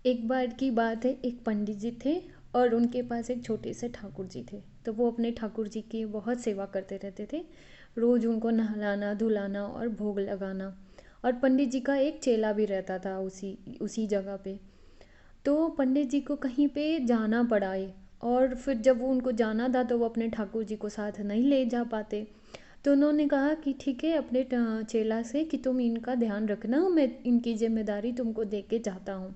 एक बार की बात है, एक पंडित जी थे और उनके पास एक छोटे से ठाकुर जी थे। तो वो अपने ठाकुर जी की बहुत सेवा करते रहते थे, रोज़ उनको नहलाना धुलाना और भोग लगाना। और पंडित जी का एक चेला भी रहता था उसी उसी जगह पे। तो पंडित जी को कहीं पे जाना पड़ा है, और फिर जब वो उनको जाना था तो वो अपने ठाकुर जी को साथ नहीं ले जा पाते। तो उन्होंने कहा कि ठीक है, अपने चेला से कि तुम इनका ध्यान रखना, मैं इनकी जिम्मेदारी तुमको दे के जाता हूँ।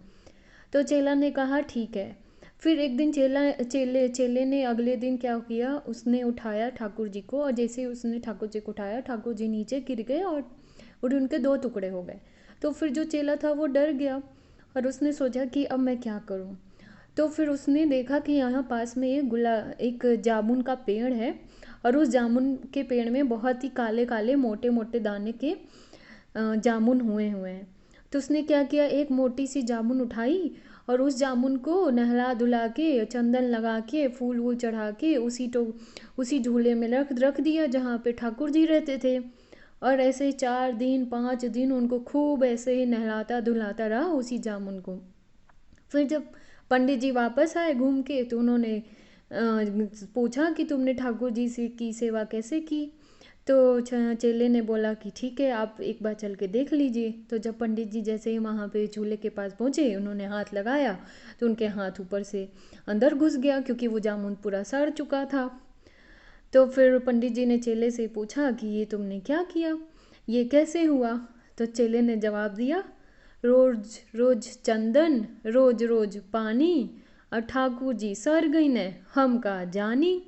तो चेला ने कहा ठीक है। फिर एक दिन चेले ने अगले दिन क्या किया, उसने उठाया ठाकुर जी को, और जैसे ही उसने ठाकुर जी को उठाया, ठाकुर जी नीचे गिर गए और उनके दो टुकड़े हो गए। तो फिर जो चेला था वो डर गया और उसने सोचा कि अब मैं क्या करूं। तो फिर उसने देखा कि यहाँ पास में एक जामुन का पेड़ है, और उस जामुन के पेड़ में बहुत ही काले काले मोटे मोटे दाने के जामुन हुए हुए हैं। तो उसने क्या किया, एक मोटी सी जामुन उठाई और उस जामुन को नहला धुला के चंदन लगा के फूल वूल चढ़ा के उसी झूले में रख रख दिया जहाँ पे ठाकुर जी रहते थे। और ऐसे ही 4 दिन 5 दिन उनको खूब ऐसे ही नहलाता धुलाता रहा उसी जामुन को। फिर जब पंडित जी वापस आए घूम के, तो उन्होंने पूछा कि तुमने ठाकुर जी से की सेवा कैसे की। तो चेले ने बोला कि ठीक है, आप एक बार चल के देख लीजिए। तो जब पंडित जी जैसे ही वहाँ पे चूल्हे के पास पहुँचे, उन्होंने हाथ लगाया तो उनके हाथ ऊपर से अंदर घुस गया, क्योंकि वो जामुन पूरा सड़ चुका था। तो फिर पंडित जी ने चेले से पूछा कि ये तुमने क्या किया, ये कैसे हुआ। तो चेले ने जवाब दिया, रोज रोज चंदन रोज रोज पानी, और ठाकुर जी सर गई ने हम का जानी।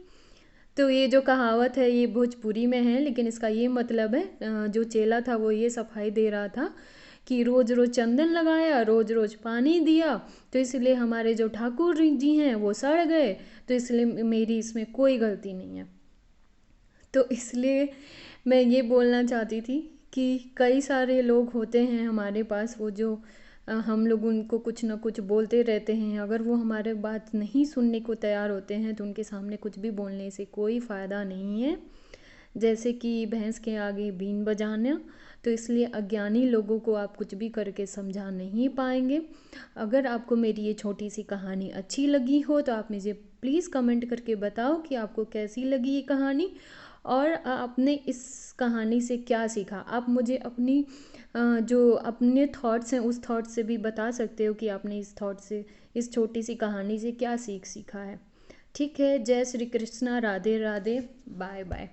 तो ये जो कहावत है ये भोजपुरी में है, लेकिन इसका ये मतलब है, जो चेला था वो ये सफाई दे रहा था कि रोज रोज चंदन लगाया, रोज रोज पानी दिया, तो इसलिए हमारे जो ठाकुर जी हैं वो सड़ गए। तो इसलिए मेरी इसमें कोई गलती नहीं है। तो इसलिए मैं ये बोलना चाहती थी कि कई सारे लोग होते हैं हमारे पास, वो जो हम लोग उनको कुछ ना कुछ बोलते रहते हैं, अगर वो हमारे बात नहीं सुनने को तैयार होते हैं तो उनके सामने कुछ भी बोलने से कोई फ़ायदा नहीं है। जैसे कि भैंस के आगे बीन बजाना। तो इसलिए अज्ञानी लोगों को आप कुछ भी करके समझा नहीं पाएंगे। अगर आपको मेरी ये छोटी सी कहानी अच्छी लगी हो तो आप मुझे प्लीज़ कमेंट करके बताओ कि आपको कैसी लगी ये कहानी, और आपने इस कहानी से क्या सीखा। आप मुझे अपनी जो अपने थॉट्स हैं उस थॉट से भी बता सकते हो कि आपने इस थॉट से, इस छोटी सी कहानी से क्या सीखा है। ठीक है, जय श्री कृष्णा, राधे राधे, बाय बाय।